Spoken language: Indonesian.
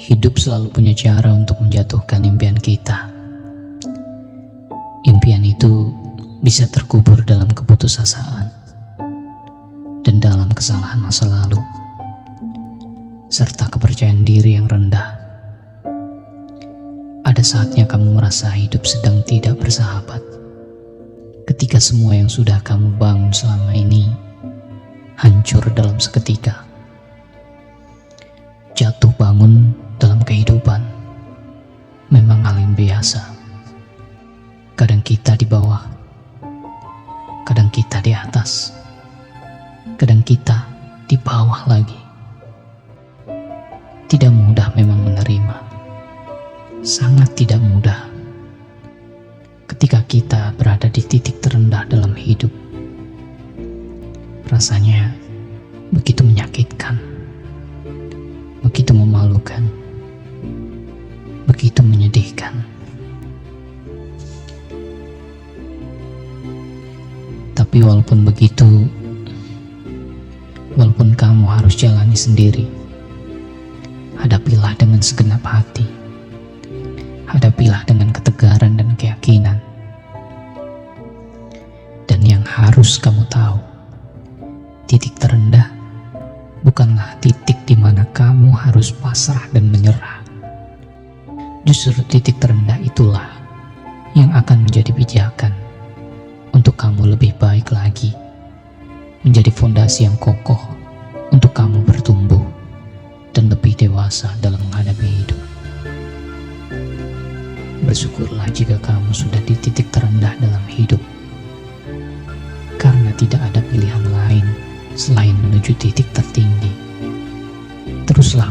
Hidup selalu punya cara untuk menjatuhkan impian kita. Impian itu bisa terkubur dalam keputusasaan dan dalam kesalahan masa lalu, serta kepercayaan diri yang rendah. Ada saatnya kamu merasa hidup sedang tidak bersahabat, ketika semua yang sudah kamu bangun selama ini hancur dalam seketika. Jatuh bangun dalam kehidupan memang hal yang biasa. Kadang kita di bawah, kadang kita di atas, kadang kita di bawah lagi. Tidak mudah memang menerima, sangat tidak mudah ketika kita berada di titik terendah dalam hidup. Rasanya begitu menyakitkan, begitu memalukan, begitu menyedihkan. Tapi walaupun begitu, walaupun kamu harus jalani sendiri, hadapilah dengan segenap hati. Hadapilah dengan ketegaran dan keyakinan. Dan yang harus kamu tahu, titik terendah bukanlah titik di mana kamu harus pasrah dan menyerah. Justru titik terendah itulah yang akan menjadi pijakan untuk kamu lebih baik lagi, menjadi fondasi yang kokoh untuk kamu bertumbuh dan lebih dewasa dalam menghadapi hidup. Bersyukurlah jika kamu sudah di titik terendah dalam hidup, karena tidak ada pilihan lain selain menuju titik tertinggi. Teruslah